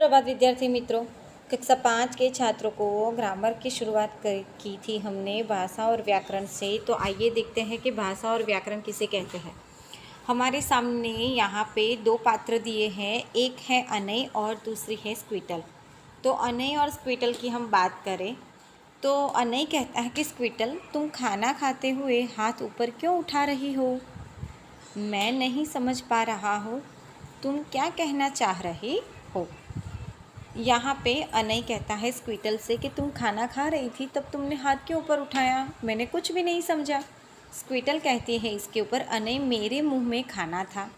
सुप्रभात विद्यार्थी मित्रों। कक्षा 5 के छात्रों को ग्रामर की शुरुआत की थी हमने भाषा और व्याकरण से। तो आइए देखते हैं कि भाषा और व्याकरण किसे कहते हैं। हमारे सामने यहाँ पे दो पात्र दिए हैं, एक है अनय और दूसरी है स्क्विटल। तो अनय और स्क्विटल की हम बात करें तो अनय कहता है कि स्क्विटल, तुम खाना खाते हुए हाथ ऊपर क्यों उठा रही हो? मैं नहीं समझ पा रहा हूँ, तुम क्या कहना चाह रही हो? यहाँ पे अनय कहता है स्क्विटल से कि तुम खाना खा रही थी तब तुमने हाथ क्यों ऊपर उठाया? मैंने कुछ भी नहीं समझा। स्क्विटल कहती है इसके ऊपर, अनय मेरे मुंह में खाना था,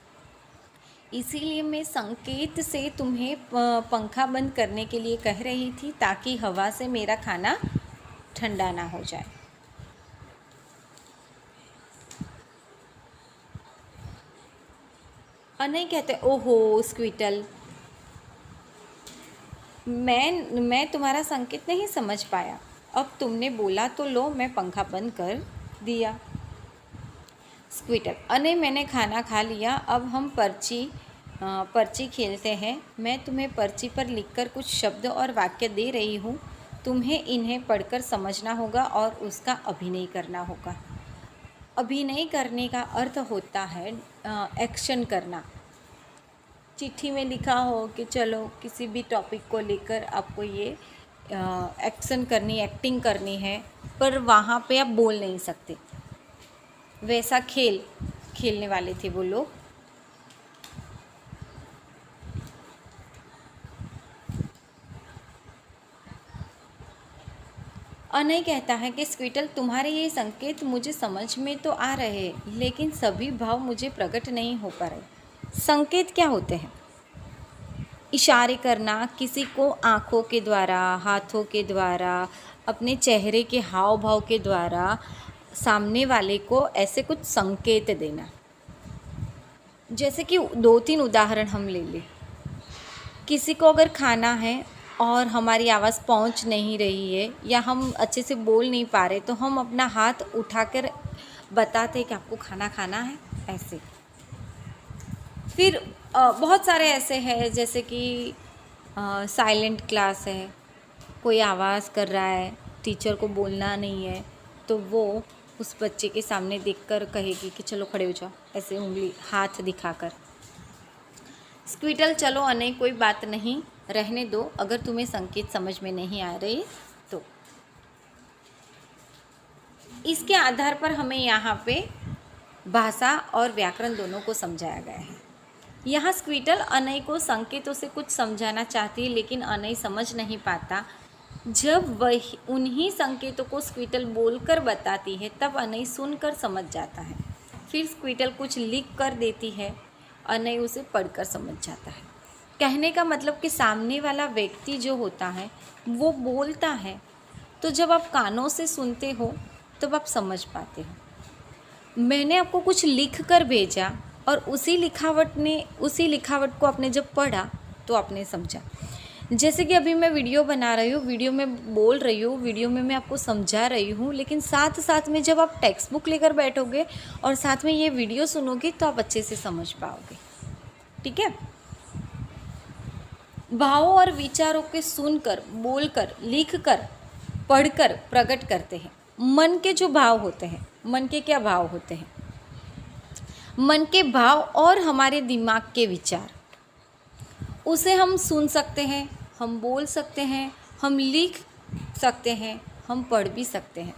इसीलिए मैं संकेत से तुम्हें पंखा बंद करने के लिए कह रही थी ताकि हवा से मेरा खाना ठंडा ना हो जाए। अनय कहते ओहो स्क्विटल, मैं तुम्हारा संकेत नहीं समझ पाया। अब तुमने बोला तो लो, मैं पंखा बंद कर दिया। स्क्विटल, अनय मैंने खाना खा लिया, अब हम पर्ची खेलते हैं। मैं तुम्हें पर्ची पर लिखकर कुछ शब्द और वाक्य दे रही हूँ, तुम्हें इन्हें पढ़कर समझना होगा और उसका अभिनय करना होगा। अभिनय करने का अर्थ होता है एक्शन करना। चिट्ठी में लिखा हो कि चलो किसी भी टॉपिक को लेकर आपको ये एक्टिंग करनी है, पर वहाँ पे आप बोल नहीं सकते, वैसा खेलने वाले थे वो लोग। अनय कहता है कि स्क्विटल, तुम्हारे ये संकेत मुझे समझ में तो आ रहे हैं, लेकिन सभी भाव मुझे प्रकट नहीं हो पा रहे। संकेत क्या होते हैं? इशारे करना, किसी को आँखों के द्वारा, हाथों के द्वारा, अपने चेहरे के हाव भाव के द्वारा सामने वाले को ऐसे कुछ संकेत देना। जैसे कि 2-3 उदाहरण हम ले लें। किसी को अगर खाना है और हमारी आवाज़ पहुंच नहीं रही है या हम अच्छे से बोल नहीं पा रहे, तो हम अपना हाथ उठाकर बताते कि आपको खाना खाना है, ऐसे। फिर बहुत सारे ऐसे हैं, जैसे कि साइलेंट क्लास है, कोई आवाज़ कर रहा है, टीचर को बोलना नहीं है, तो वो उस बच्चे के सामने देखकर कहेगी कि चलो खड़े हो जाओ, ऐसे उंगली हाथ दिखाकर। स्क्विटल, चलो अनय कोई बात नहीं, रहने दो, अगर तुम्हें संकेत समझ में नहीं आ रही तो। इसके आधार पर हमें यहाँ पे भाषा और व्याकरण दोनों को समझाया गया है। यहाँ स्क्विटल अनय को संकेतों से कुछ समझाना चाहती है, लेकिन अनय समझ नहीं पाता। जब वह उन्हीं संकेतों को स्क्विटल बोलकर बताती है तब अनय सुनकर समझ जाता है। फिर स्क्विटल कुछ लिख कर देती है, अनय उसे पढ़कर समझ जाता है। कहने का मतलब कि सामने वाला व्यक्ति जो होता है वो बोलता है, तो जब आप कानों से सुनते हो तब आप समझ पाते हो। मैंने आपको कुछ लिख कर भेजा और उसी लिखावट को आपने जब पढ़ा तो आपने समझा। जैसे कि अभी मैं वीडियो बना रही हूँ, वीडियो में बोल रही हूँ, वीडियो में मैं आपको समझा रही हूँ, लेकिन साथ साथ में जब आप टेक्स्ट बुक लेकर बैठोगे और साथ में ये वीडियो सुनोगे तो आप अच्छे से समझ पाओगे। ठीक है। भावों और विचारों के सुनकर, बोलकर, लिखकर, पढ़कर प्रकट करते हैं। मन के जो भाव होते हैं, मन के क्या भाव होते हैं? मन के भाव और हमारे दिमाग के विचार, उसे हम सुन सकते हैं, हम बोल सकते हैं, हम लिख सकते हैं, हम पढ़ भी सकते हैं।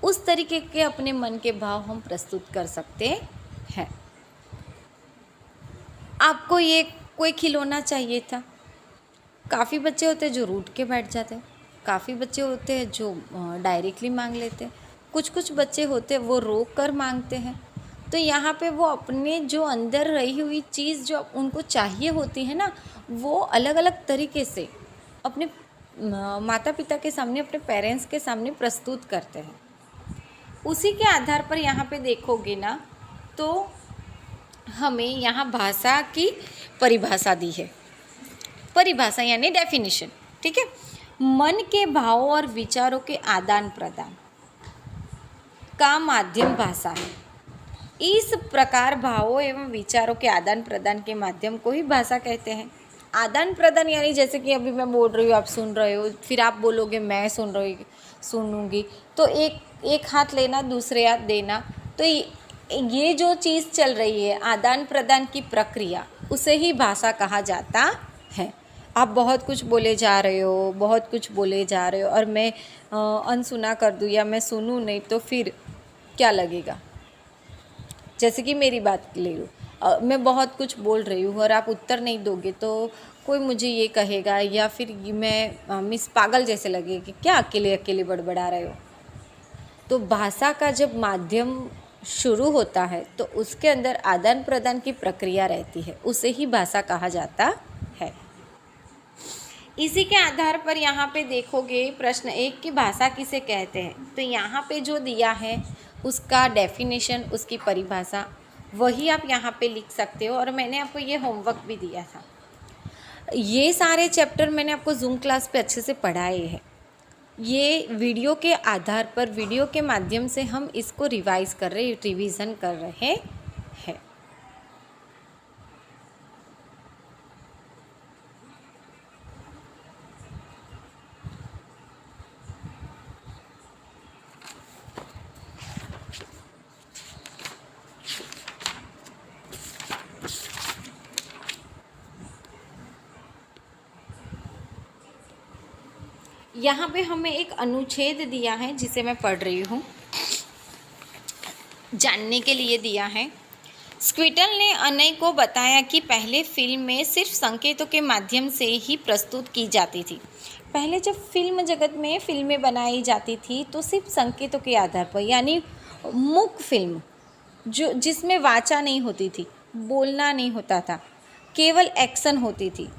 उस तरीके के अपने मन के भाव हम प्रस्तुत कर सकते हैं। आपको ये कोई खिलौना चाहिए था, काफ़ी बच्चे होते हैं जो रूठ के बैठ जाते हैं, काफ़ी बच्चे होते हैं जो डायरेक्टली मांग लेते हैं, कुछ बच्चे होते हैं वो रोक कर मांगते हैं। तो यहाँ पे वो अपने जो अंदर रही हुई चीज़ जो उनको चाहिए होती है ना, वो अलग अलग तरीके से अपने माता पिता के सामने, अपने पेरेंट्स के सामने प्रस्तुत करते हैं। उसी के आधार पर यहाँ पे देखोगे ना तो हमें यहाँ भाषा की परिभाषा दी है। परिभाषा यानी डेफिनेशन। ठीक है। मन के भावों और विचारों के आदान प्रदान का माध्यम भाषा है। इस प्रकार भावों एवं विचारों के आदान प्रदान के माध्यम को ही भाषा कहते हैं। आदान प्रदान यानी जैसे कि अभी मैं बोल रही हूँ, आप सुन रहे हो, फिर आप बोलोगे मैं सुनूंगी, तो एक हाथ लेना दूसरे हाथ देना, तो ये जो चीज़ चल रही है आदान प्रदान की प्रक्रिया, उसे ही भाषा कहा जाता है। आप बहुत कुछ बोले जा रहे हो, बहुत कुछ बोले जा रहे हो, और मैं अनसुना कर दूँ या मैं सुनूँ नहीं, तो फिर क्या लगेगा। जैसे कि मेरी बात ले लो, मैं बहुत कुछ बोल रही हूँ और आप उत्तर नहीं दोगे, तो कोई मुझे ये कहेगा, या फिर मैं मिस पागल जैसे लगेगी, क्या अकेले अकेले बड़बड़ा रहे हो। तो भाषा का जब माध्यम शुरू होता है तो उसके अंदर आदान प्रदान की प्रक्रिया रहती है, उसे ही भाषा कहा जाता है। इसी के आधार पर यहाँ पे देखोगे प्रश्न 1 की भाषा किसे कहते हैं, तो यहाँ पे जो दिया है उसका डेफिनेशन, उसकी परिभाषा, वही आप यहाँ पे लिख सकते हो। और मैंने आपको ये होमवर्क भी दिया था। ये सारे चैप्टर मैंने आपको जूम क्लास पे अच्छे से पढ़ाए हैं। ये वीडियो के आधार पर, वीडियो के माध्यम से हम इसको रिवाइज कर रहे, रिवीजन कर रहे हैं। यहाँ पे हमें एक अनुच्छेद दिया है जिसे मैं पढ़ रही हूँ, जानने के लिए दिया है। स्क्विटल ने अनय को बताया कि पहले फिल्म में सिर्फ संकेतों के माध्यम से ही प्रस्तुत की जाती थी। पहले जब फिल्म जगत में फिल्में बनाई जाती थी तो सिर्फ संकेतों के आधार पर, यानी मूक फिल्म, जो जिसमें वाचा नहीं होती थी, बोलना नहीं होता था, केवल एक्शन होती थी,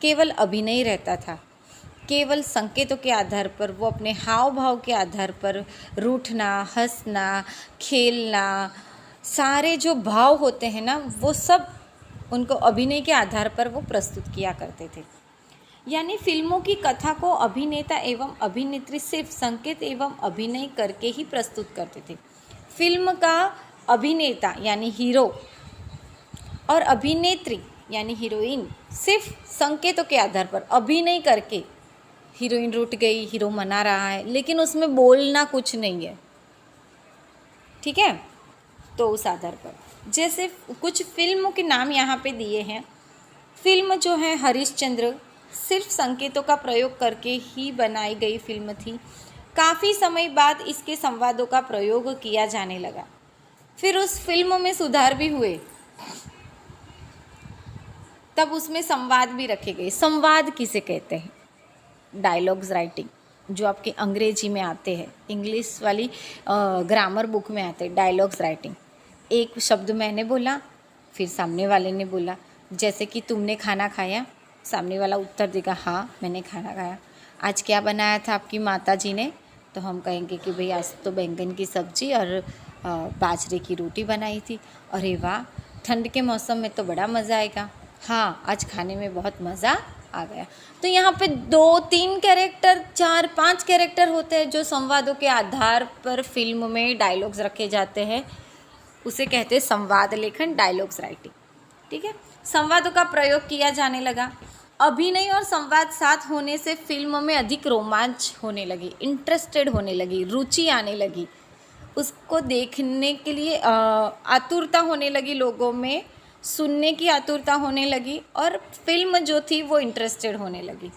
केवल अभिनय रहता था, केवल संकेतों के आधार पर, वो अपने हाव भाव के आधार पर रूठना, हंसना, खेलना, सारे जो भाव होते हैं ना, वो सब उनको अभिनय के आधार पर वो प्रस्तुत किया करते थे। यानी फिल्मों की कथा को अभिनेता एवं अभिनेत्री सिर्फ संकेत एवं अभिनय करके ही प्रस्तुत करते थे। फिल्म का अभिनेता यानी हीरो और अभिनेत्री यानी हीरोइन सिर्फ संकेतों के आधार पर अभिनय करके, हीरोइन रूठ गई, हीरो मना रहा है, लेकिन उसमें बोलना कुछ नहीं है, ठीक है। तो उस आधार पर जैसे कुछ फिल्मों के नाम यहाँ पे दिए हैं। फिल्म जो है हरिश्चंद्र सिर्फ संकेतों का प्रयोग करके ही बनाई गई फिल्म थी। काफ़ी समय बाद इसके संवादों का प्रयोग किया जाने लगा, फिर उस फिल्म में सुधार भी हुए, तब उसमें संवाद भी रखे गए। संवाद किसे कहते हैं? डायलॉग्स राइटिंग, जो आपके अंग्रेजी में आते हैं, इंग्लिश वाली ग्रामर बुक में आते हैं। डायलॉग्स राइटिंग, एक शब्द मैंने बोला, फिर सामने वाले ने बोला, जैसे कि तुमने खाना खाया, सामने वाला उत्तर देगा हाँ मैंने खाना खाया। आज क्या बनाया था आपकी माता जी ने? तो हम कहेंगे कि भाई आज तो बैंगन की सब्ज़ी और बाजरे की रोटी बनाई थी। अरे वाह, ठंड के मौसम में तो बड़ा मज़ा आएगा। हाँ, आज खाने में बहुत मज़ा आ गया। तो यहाँ पे 2-3 कैरेक्टर, 4-5 कैरेक्टर होते हैं जो संवादों के आधार पर फिल्म में डायलॉग्स रखे जाते हैं, उसे कहते हैं संवाद लेखन, डायलॉग्स राइटिंग, ठीक है। संवादों का प्रयोग किया जाने लगा। अभिनय और संवाद साथ होने से फिल्म में अधिक रोमांच होने लगी, इंटरेस्टेड होने लगी, रुचि आने लगी, उसको देखने के लिए आतुरता होने लगी लोगों में, सुनने की आतुरता होने लगी, और फिल्म जो थी वो इंटरेस्टेड होने लगी।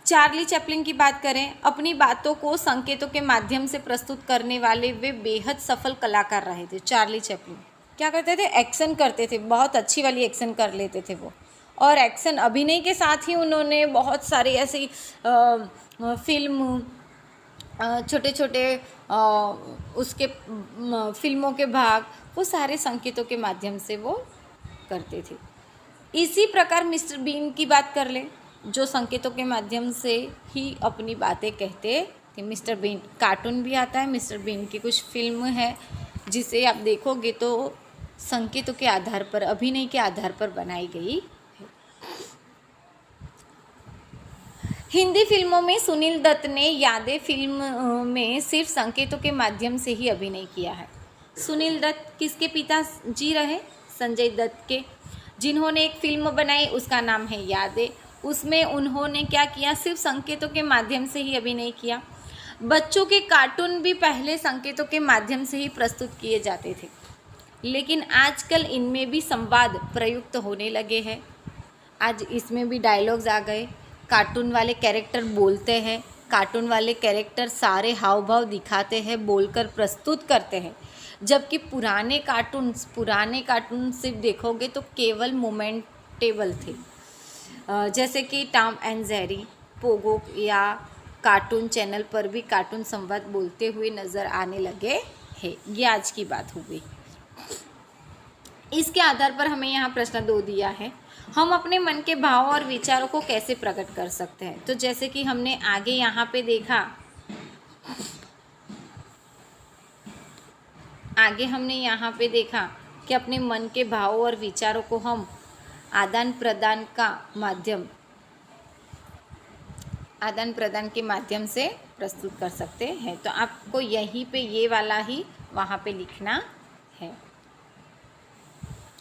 चार्ली चैपलिन की बात करें, अपनी बातों को संकेतों के माध्यम से प्रस्तुत करने वाले वे बेहद सफल कलाकार रहे थे। चार्ली चैपलिन क्या करते थे? एक्शन करते थे, बहुत अच्छी वाली एक्शन कर लेते थे वो। और एक्शन अभिनय के साथ ही उन्होंने बहुत सारी ऐसी फिल्म, छोटे छोटे उसके फिल्मों के भाग, वो सारे संकेतों के माध्यम से वो करते थे। इसी प्रकार मिस्टर बीन की बात कर ले, जो संकेतों के माध्यम से ही अपनी बातें कहते थे। मिस्टर बीन कार्टून भी आता है, मिस्टर बीन की कुछ फिल्म है जिसे आप देखोगे तो संकेतों के आधार पर, अभिनय के आधार पर बनाई गई है। हिंदी फिल्मों में सुनील दत्त ने यादें फिल्म में सिर्फ संकेतों के माध्यम से ही अभिनय किया है। सुनील दत्त किसके पिता जी रहे? संजय दत्त के। जिन्होंने एक फिल्म बनाई उसका नाम है यादें, उसमें उन्होंने क्या किया, सिर्फ संकेतों के माध्यम से ही अभिनय किया। बच्चों के कार्टून भी पहले संकेतों के माध्यम से ही प्रस्तुत किए जाते थे, लेकिन आजकल इनमें भी संवाद प्रयुक्त होने लगे हैं। आज इसमें भी डायलॉग्स आ गए, कार्टून वाले कैरेक्टर बोलते हैं, कार्टून वाले कैरेक्टर सारे हाव भाव दिखाते हैं, बोलकर प्रस्तुत करते हैं। जबकि पुराने कार्टून सिर्फ देखोगे तो केवल मोमेंटेबल थे, जैसे कि टॉम एंड जेरी, पोगो या कार्टून चैनल पर भी कार्टून संवाद बोलते हुए नज़र आने लगे हैं। ये आज की बात हो गई। इसके आधार पर हमें यहाँ प्रश्न 2 दिया है, हम अपने मन के भाव और विचारों को कैसे प्रकट कर सकते हैं। तो जैसे कि हमने आगे यहाँ पे देखा, कि अपने मन के भाव और विचारों को हम आदान प्रदान के माध्यम से प्रस्तुत कर सकते हैं। तो आपको यहीं पे ये वाला ही वहाँ पे लिखना है।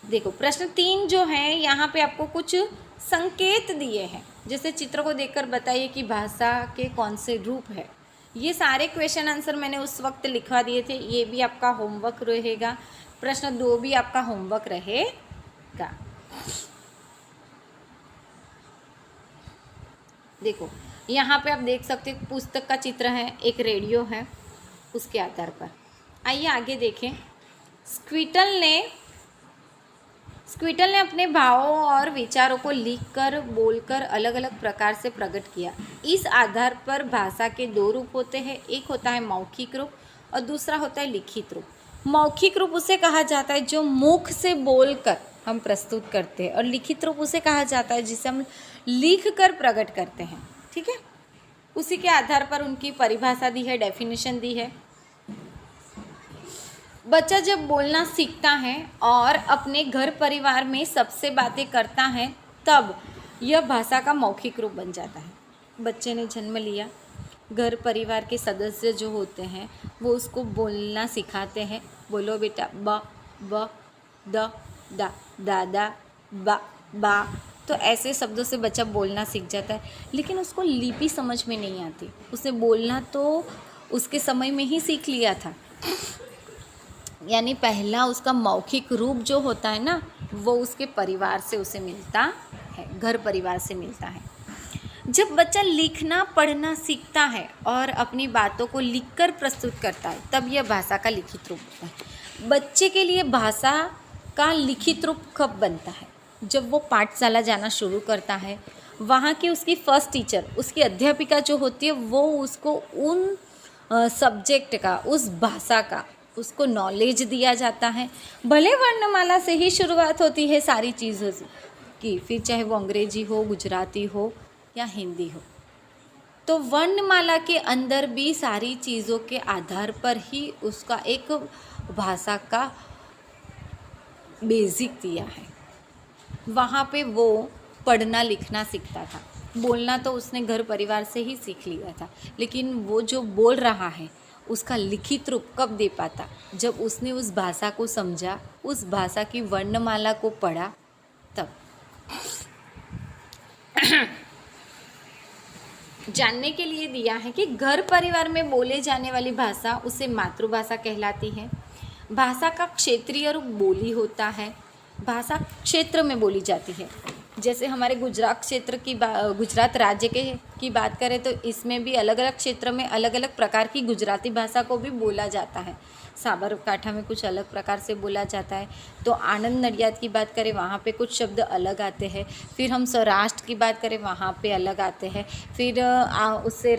देखो प्रश्न 3 जो है, यहाँ पे आपको कुछ संकेत दिए हैं। जैसे चित्र को देखकर बताइए कि भाषा के कौन से रूप है। ये सारे क्वेश्चन आंसर मैंने उस वक्त लिखवा दिए थे। ये भी आपका होमवर्क रहेगा, प्रश्न 2 भी आपका होमवर्क रहेगा। देखो यहाँ पे आप देख सकते हो, पुस्तक का चित्र है, एक रेडियो है, उसके आधार पर आइए आगे देखें। स्क्विटल ने अपने भावों और विचारों को लिखकर, बोलकर अलग अलग प्रकार से प्रकट किया। इस आधार पर भाषा के 2 रूप होते हैं, एक होता है मौखिक रूप और दूसरा होता है लिखित रूप। मौखिक रूप उसे कहा जाता है जो मुख से बोलकर हम प्रस्तुत करते हैं, और लिखित रूप उसे कहा जाता है जिसे हम लिख कर प्रकट करते हैं। ठीक है, उसी के आधार पर उनकी परिभाषा दी है, डेफिनेशन दी है। बच्चा जब बोलना सीखता है और अपने घर परिवार में सबसे बातें करता है, तब यह भाषा का मौखिक रूप बन जाता है। बच्चे ने जन्म लिया, घर परिवार के सदस्य जो होते हैं वो उसको बोलना सिखाते हैं। बोलो बेटा, ब ब द दा दादा बा बा, तो ऐसे शब्दों से बच्चा बोलना सीख जाता है। लेकिन उसको लिपि समझ में नहीं आती। उसने बोलना तो उसके समय में ही सीख लिया था, यानी पहला उसका मौखिक रूप जो होता है ना, वो उसके परिवार से उसे मिलता है, घर परिवार से मिलता है। जब बच्चा लिखना पढ़ना सीखता है और अपनी बातों को लिखकर प्रस्तुत करता है, तब यह भाषा का लिखित रूप होता है। बच्चे के लिए भाषा का लिखित रूप कब बनता है? जब वो पाठशाला जाना शुरू करता है। वहाँ की उसकी फर्स्ट टीचर, उसकी अध्यापिका जो होती है, वो उसको उन सब्जेक्ट का, उस भाषा का उसको नॉलेज दिया जाता है। भले वर्णमाला से ही शुरुआत होती है सारी चीज़ों की, फिर चाहे वो अंग्रेजी हो, गुजराती हो या हिंदी हो, तो वर्णमाला के अंदर भी सारी चीज़ों के आधार पर ही उसका एक भाषा का बेसिक दिया है। वहाँ पे वो पढ़ना लिखना सीखता था। बोलना तो उसने घर परिवार से ही सीख लिया था, लेकिन वो जो बोल रहा है उसका लिखित रूप कब दे पाता? जब उसने उस भाषा को समझा, उस भाषा की वर्णमाला को पढ़ा, तब। जानने के लिए दिया है कि घर परिवार में बोले जाने वाली भाषा उसे मातृभाषा कहलाती है। भाषा का क्षेत्रीय रूप बोली होता है। भाषा क्षेत्र में बोली जाती है। जैसे हमारे गुजरात क्षेत्र की गुजरात राज्य की बात करें तो इसमें भी अलग अलग क्षेत्र में अलग अलग प्रकार की गुजराती भाषा को भी बोला जाता है। साबरकांठा में कुछ अलग प्रकार से बोला जाता है। तो आनंद नडियाद की बात करें, वहाँ पे कुछ शब्द अलग आते हैं। फिर हम सौराष्ट्र की बात करें, वहाँ पे अलग आते हैं। फिर उससे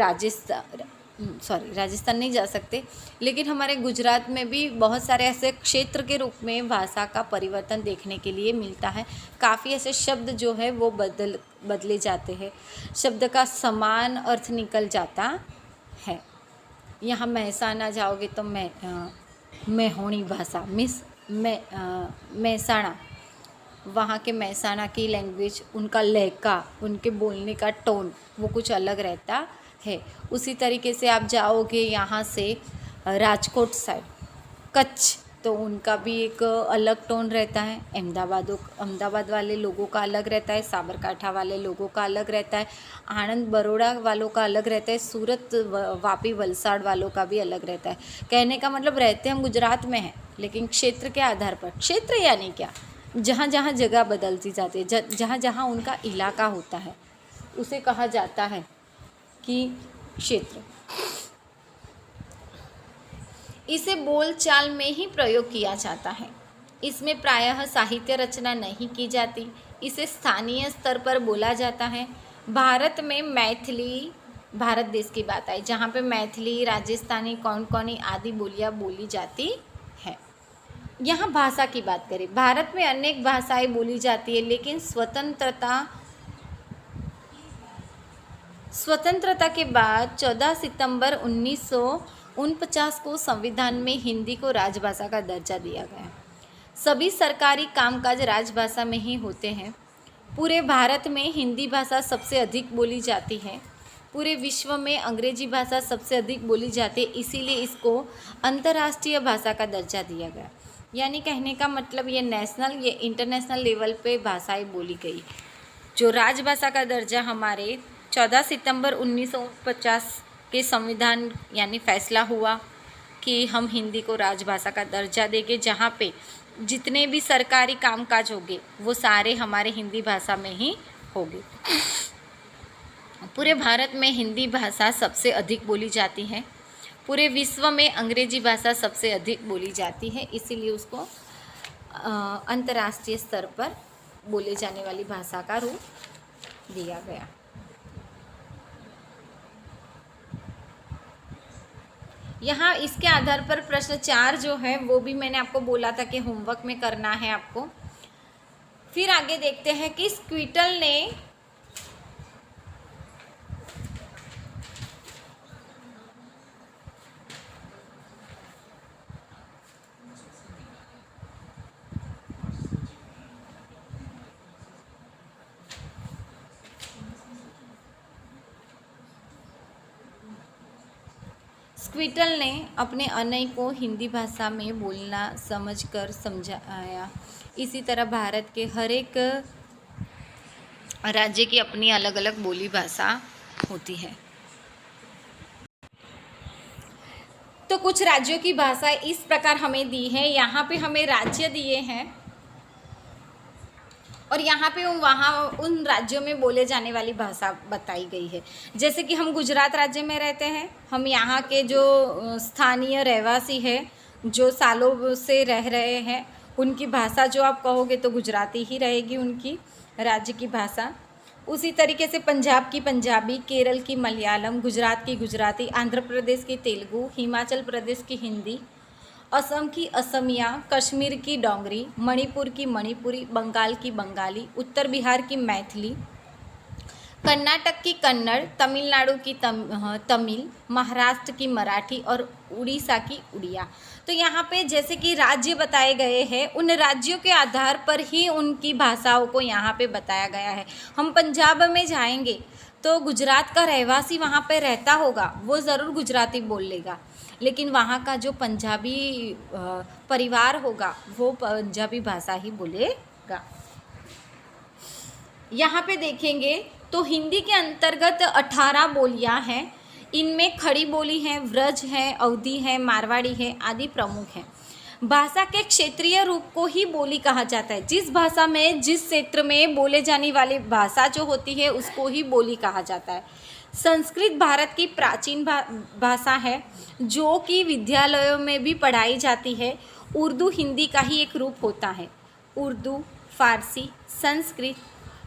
राजस्थान नहीं जा सकते, लेकिन हमारे गुजरात में भी बहुत सारे ऐसे क्षेत्र के रूप में भाषा का परिवर्तन देखने के लिए मिलता है। काफ़ी ऐसे शब्द जो है वो बदले जाते हैं, शब्द का समान अर्थ निकल जाता है। यहाँ महसाना जाओगे तो मैहोणी भाषा महसाणा, वहाँ के महसाना की लैंग्वेज, उनका लहका, उनके बोलने का टोन वो कुछ अलग रहता है। उसी तरीके से आप जाओगे यहाँ से राजकोट साइड, कच्छ, तो उनका भी एक अलग टोन रहता है। अहमदाबाद वाले लोगों का अलग रहता है, साबरकांठा वाले लोगों का अलग रहता है, आनंद बड़ौदा वालों का अलग रहता है, सूरत वापी वलसाड़ वालों का भी अलग रहता है। कहने का मतलब रहते हम गुजरात में हैं, लेकिन क्षेत्र के आधार पर, क्षेत्र यानी क्या, जहाँ जहाँ जगह बदलती जाती है, जहाँ जहाँ उनका इलाका होता है उसे कहा जाता है कि क्षेत्र। इसे बोलचाल में ही प्रयोग किया जाता है। इसमें प्रायः साहित्य रचना नहीं की जाती। इसे स्थानीय स्तर पर बोला जाता है। भारत में मैथिली, भारत देश की बात आई जहाँ पे मैथिली, राजस्थानी, कोंकणी आदि बोलियाँ बोली जाती है। यहाँ भाषा की बात करें, भारत में अनेक भाषाएं बोली जाती है, लेकिन स्वतंत्रता के बाद 14 सितंबर 1949 को संविधान में हिंदी को राजभाषा का दर्जा दिया गया। सभी सरकारी कामकाज राजभाषा में ही होते हैं। पूरे भारत में हिंदी भाषा सबसे अधिक बोली जाती है। पूरे विश्व में अंग्रेजी भाषा सबसे अधिक बोली जाती है, इसीलिए इसको अंतर्राष्ट्रीय भाषा का दर्जा दिया गया। यानी कहने का मतलब ये नेशनल, ये इंटरनेशनल लेवल पे भाषाएं बोली गई। जो राजभाषा का दर्जा हमारे 14 सितंबर 1949 के संविधान यानी फैसला हुआ कि हम हिंदी को राजभाषा का दर्जा देंगे, जहाँ पे जितने भी सरकारी कामकाज होंगे वो सारे हमारे हिंदी भाषा में ही होंगे। पूरे भारत में हिंदी भाषा सबसे अधिक बोली जाती है। पूरे विश्व में अंग्रेजी भाषा सबसे अधिक बोली जाती है, इसीलिए उसको अंतर्राष्ट्रीय स्तर पर बोले जाने वाली भाषा का रूप दिया गया। यहाँ इसके आधार पर प्रश्न 4 जो है वो भी मैंने आपको बोला था कि होमवर्क में करना है आपको। फिर आगे देखते हैं कि स्क्विटल ने अपने अनय को हिंदी भाषा में बोलना समझकर समझाया। इसी तरह भारत के हर एक राज्य की अपनी अलग अलग बोली भाषा होती है। तो कुछ राज्यों की भाषा इस प्रकार हमें दी है। यहाँ पे हमें राज्य दिए हैं और यहाँ पे उन राज्यों में बोले जाने वाली भाषा बताई गई है। जैसे कि हम गुजरात राज्य में रहते हैं, हम यहाँ के जो स्थानीय रहवासी हैं, जो सालों से रह रहे हैं, उनकी भाषा जो आप कहोगे तो गुजराती ही रहेगी उनकी राज्य की भाषा। उसी तरीके से पंजाब की पंजाबी, केरल की मलयालम, गुजरात की गुजराती, आंध्र प्रदेश की तेलुगु, हिमाचल प्रदेश की हिंदी, असम की असमिया, कश्मीर की डोंगरी, मणिपुर की मणिपुरी, बंगाल की बंगाली, उत्तर बिहार की मैथिली, कर्नाटक की कन्नड़, तमिलनाडु की तमिल, महाराष्ट्र की मराठी और उड़ीसा की उड़िया। तो यहाँ पे जैसे कि राज्य बताए गए हैं, उन राज्यों के आधार पर ही उनकी भाषाओं को यहाँ पे बताया गया है। हम पंजाब में जाएंगे तो गुजरात का रहवासी वहाँ पे रहता होगा, वो ज़रूर गुजराती बोल लेगा, लेकिन वहाँ का जो पंजाबी परिवार होगा वो पंजाबी भाषा ही बोलेगा। यहाँ पे देखेंगे तो हिंदी के अंतर्गत 18 बोलियाँ हैं। इनमें खड़ी बोली है, व्रज है, अवधी है, मारवाड़ी है आदि प्रमुख हैं। भाषा के क्षेत्रीय रूप को ही बोली कहा जाता है। जिस भाषा में, जिस क्षेत्र में बोले जाने वाली भाषा जो होती है उसको ही बोली कहा जाता है। संस्कृत भारत की प्राचीन भाषा है जो कि विद्यालयों में भी पढ़ाई जाती है। उर्दू हिंदी का ही एक रूप होता है। उर्दू, फारसी, संस्कृत,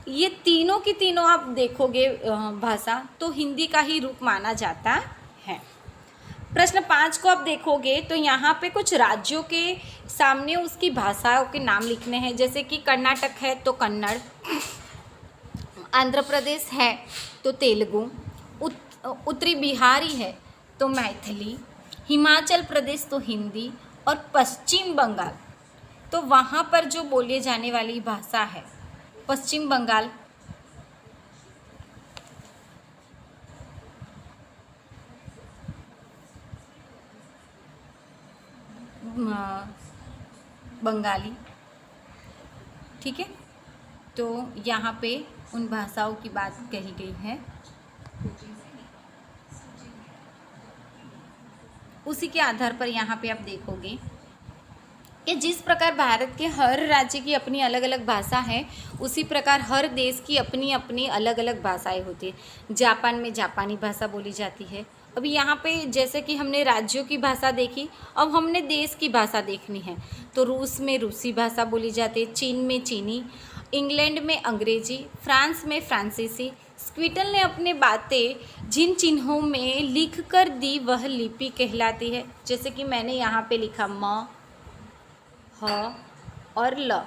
ये तीनों की तीनों आप देखोगे भाषा तो हिंदी का ही रूप माना जाता है। प्रश्न 5 को आप देखोगे तो यहाँ पे कुछ राज्यों के सामने उसकी भाषाओं के नाम लिखने हैं। जैसे कि कर्नाटक है तो कन्नड़, आंध्र प्रदेश है तो तेलुगु, उत्तरी बिहारी है तो मैथिली, हिमाचल प्रदेश तो हिंदी और पश्चिम बंगाल तो वहाँ पर जो बोले जाने वाली भाषा है पश्चिम बंगाल। बंगाली। ठीक है, तो यहाँ पे उन भाषाओं की बात कही गई है। उसी के आधार पर यहाँ पे आप देखोगे कि जिस प्रकार भारत के हर राज्य की अपनी अलग अलग भाषा है, उसी प्रकार हर देश की अपनी अपनी अलग अलग भाषाएं होती है। जापान में जापानी भाषा बोली जाती है। अभी यहाँ पे जैसे कि हमने राज्यों की भाषा देखी, अब हमने देश की भाषा देखनी है। तो रूस में रूसी भाषा बोली जाती है, चीन में चीनी, इंग्लैंड में अंग्रेजी, फ्रांस में फ्रांसीसी। स्क्विटल ने अपने बातें जिन चिन्हों में लिख कर दी वह लिपि कहलाती है। जैसे कि मैंने यहाँ पे लिखा म, ह और ल,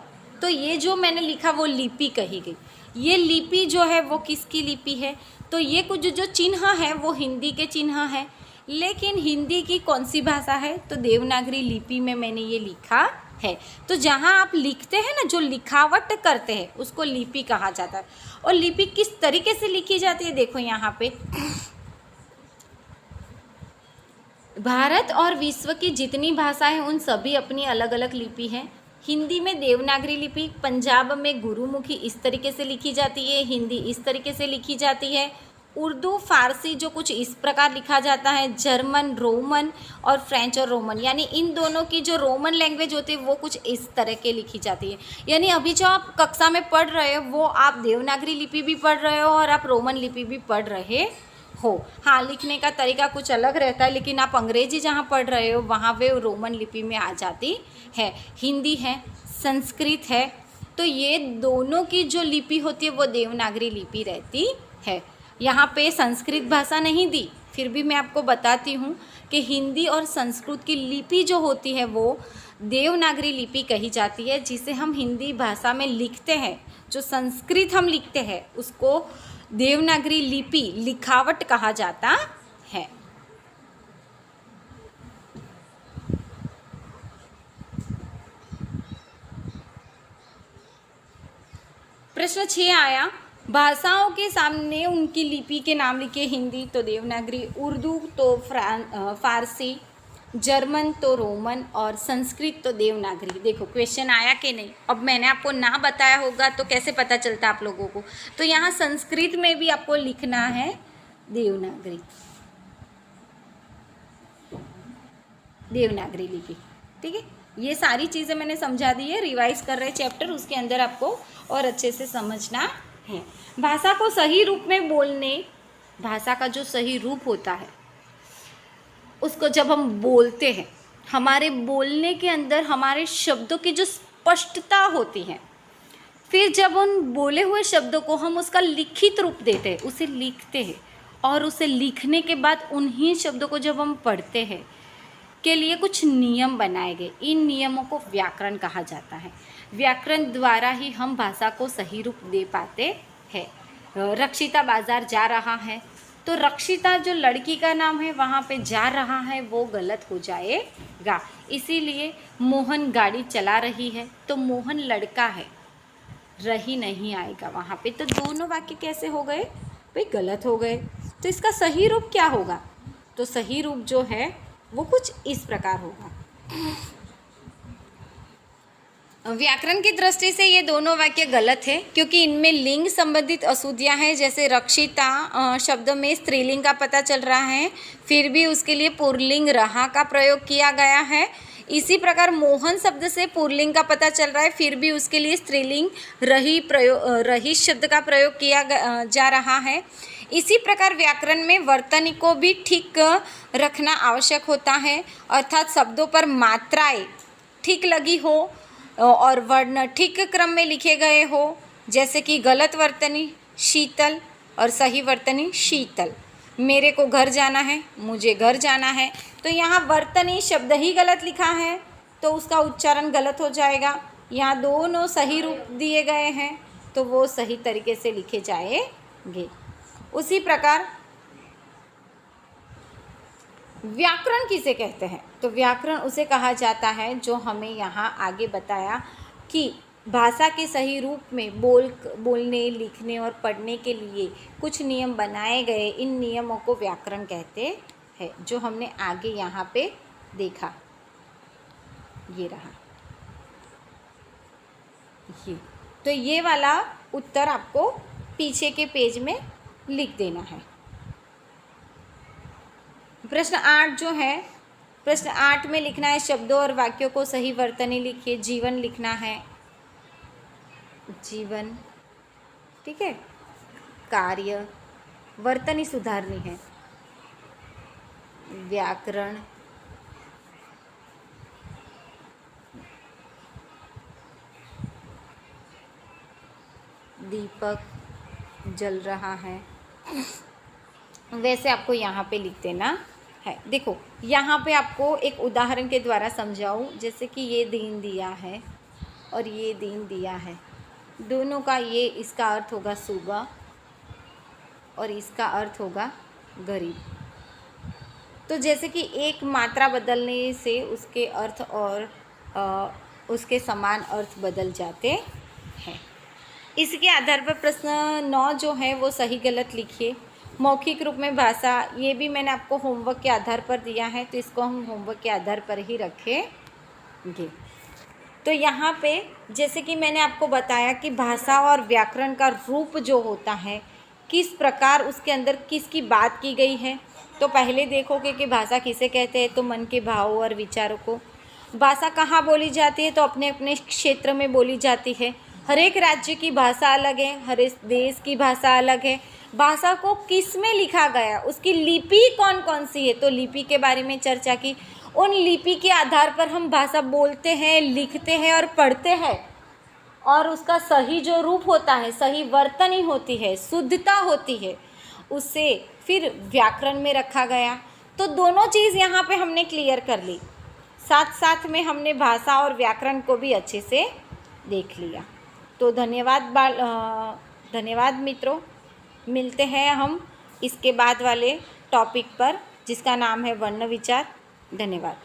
तो ये जो मैंने लिखा वो लिपि कही गई। ये लिपि जो है वो किसकी लिपि है? तो ये कुछ जो चिन्ह है वो हिंदी के चिन्ह है। लेकिन हिंदी की कौन सी भाषा है? तो देवनागरी लिपि में मैंने ये लिखा है। तो जहाँ आप लिखते हैं ना, जो लिखावट करते हैं उसको लिपि कहा जाता है। और लिपि किस तरीके से लिखी जाती है देखो यहाँ पे, भारत और विश्व की जितनी भाषाएं हैं उन सभी अपनी अलग अलग लिपि है। हिंदी में देवनागरी लिपि, पंजाब में गुरुमुखी इस तरीके से लिखी जाती है, हिंदी इस तरीके से लिखी जाती है, उर्दू फारसी जो कुछ इस प्रकार लिखा जाता है, जर्मन, रोमन और फ्रेंच और रोमन, यानी इन दोनों की जो रोमन लैंग्वेज होती है वो कुछ इस तरह के लिखी जाती है। यानी अभी जो आप कक्षा में पढ़ रहे हो वो आप देवनागरी लिपि भी पढ़ रहे हो और आप रोमन लिपि भी पढ़ रहे हो। हाँ, लिखने का तरीका कुछ अलग रहता है, लेकिन आप अंग्रेजी जहाँ पढ़ रहे हो वहाँ वे रोमन लिपि में आ जाती है। हिंदी है, संस्कृत है, तो ये दोनों की जो लिपि होती है वो देवनागरी लिपि रहती है। यहाँ पे संस्कृत भाषा नहीं दी, फिर भी मैं आपको बताती हूँ कि हिंदी और संस्कृत की लिपि जो होती है वो देवनागरी लिपि कही जाती है, जिसे हम हिंदी भाषा में लिखते हैं। जो संस्कृत हम लिखते हैं उसको देवनागरी लिपि, लिखावट कहा जाता है। प्रश्न 6 आया, भाषाओं के सामने उनकी लिपि के नाम लिखे। हिंदी तो देवनागरी, उर्दू तो फारसी, जर्मन तो रोमन और संस्कृत तो देवनागरी। देखो क्वेश्चन आया कि नहीं। अब मैंने आपको ना बताया होगा तो कैसे पता चलता आप लोगों को। तो यहाँ संस्कृत में भी आपको लिखना है देवनागरी, देवनागरी लिपि। ठीक है, ये सारी चीज़ें मैंने समझा दी है। रिवाइज कर रहे चैप्टर, उसके अंदर आपको और अच्छे से समझना है। भाषा को सही रूप में बोलने, भाषा का जो सही रूप होता है उसको जब हम बोलते हैं, हमारे बोलने के अंदर हमारे शब्दों की जो स्पष्टता होती है, फिर जब उन बोले हुए शब्दों को हम उसका लिखित रूप देते हैं, उसे लिखते हैं, और उसे लिखने के बाद उन्हीं शब्दों को जब हम पढ़ते हैं के लिए कुछ नियम बनाए गए। इन नियमों को व्याकरण कहा जाता है। व्याकरण द्वारा ही हम भाषा को सही रूप दे पाते हैं। रक्षिता बाजार जा रहा है, तो रक्षिता जो लड़की का नाम है वहाँ पे जा रहा है वो गलत हो जाएगा। इसीलिए मोहन गाड़ी चला रही है, तो मोहन लड़का है, रही नहीं आएगा वहाँ पे। तो दोनों वाक्य कैसे हो गए भाई? गलत हो गए। तो इसका सही रूप क्या होगा? तो सही रूप जो है वो कुछ इस प्रकार होगा। व्याकरण की दृष्टि से ये दोनों वाक्य गलत है, क्योंकि इनमें लिंग संबंधित अशुद्धियाँ हैं। जैसे रक्षिता शब्द में स्त्रीलिंग का पता चल रहा है, फिर भी उसके लिए पुल्लिंग रहा का प्रयोग किया गया है। इसी प्रकार मोहन शब्द से पुल्लिंग का पता चल रहा है, फिर भी उसके लिए स्त्रीलिंग रही शब्द का प्रयोग किया जा रहा है। इसी प्रकार व्याकरण में वर्तनी को भी ठीक रखना आवश्यक होता है, अर्थात शब्दों पर मात्राएं ठीक लगी हो और वर्ण ठीक क्रम में लिखे गए हो। जैसे कि गलत वर्तनी शीतल और सही वर्तनी शीतल। मेरे को घर जाना है, मुझे घर जाना है, तो यहाँ वर्तनी शब्द ही गलत लिखा है तो उसका उच्चारण गलत हो जाएगा। यहाँ दोनों सही रूप दिए गए हैं तो वो सही तरीके से लिखे जाएंगे। उसी प्रकार व्याकरण किसे कहते हैं? तो व्याकरण उसे कहा जाता है जो हमें यहाँ आगे बताया कि भाषा के सही रूप में बोलने, लिखने और पढ़ने के लिए कुछ नियम बनाए गए। इन नियमों को व्याकरण कहते हैं, जो हमने आगे यहाँ पे देखा, ये रहा। ये तो ये वाला उत्तर आपको पीछे के पेज में लिख देना है। प्रश्न 8 जो है, प्रश्न 8 में लिखना है शब्दों और वाक्यों को सही वर्तनी लिखिए। जीवन लिखना है, जीवन, ठीक है। कार्य, वर्तनी सुधारनी है। व्याकरण, दीपक जल रहा है। वैसे आपको यहाँ पे लिख देना है। देखो यहाँ पे आपको एक उदाहरण के द्वारा समझाऊँ, जैसे कि ये दिन दिया है और ये दिन दिया है, दोनों का ये इसका अर्थ होगा सुबह और इसका अर्थ होगा गरीब। तो जैसे कि एक मात्रा बदलने से उसके अर्थ और उसके समान अर्थ बदल जाते हैं। इसके आधार पर प्रश्न 9 जो है वो सही गलत लिखिए। मौखिक रूप में भाषा, ये भी मैंने आपको होमवर्क के आधार पर दिया है, तो इसको हम होमवर्क के आधार पर ही रखेंगे। तो यहाँ पे जैसे कि मैंने आपको बताया कि भाषा और व्याकरण का रूप जो होता है, किस प्रकार उसके अंदर किसकी बात की गई है। तो पहले देखोगे कि भाषा किसे कहते हैं, तो मन के भावों और विचारों को। भाषा कहाँ बोली जाती है, तो अपने अपने क्षेत्र में बोली जाती है। हर एक राज्य की भाषा अलग है, हर एक देश की भाषा अलग है। भाषा को किस में लिखा गया, उसकी लिपि कौन कौन सी है, तो लिपि के बारे में चर्चा की। उन लिपि के आधार पर हम भाषा बोलते हैं, लिखते हैं और पढ़ते हैं, और उसका सही जो रूप होता है, सही वर्तनी होती है, शुद्धता होती है, उससे फिर व्याकरण में रखा गया। तो दोनों चीज़ यहाँ पे हमने क्लियर कर ली, साथ साथ में हमने भाषा और व्याकरण को भी अच्छे से देख लिया। तो धन्यवाद मित्रों, मिलते हैं हम इसके बाद वाले टॉपिक पर जिसका नाम है वर्ण विचार। धन्यवाद।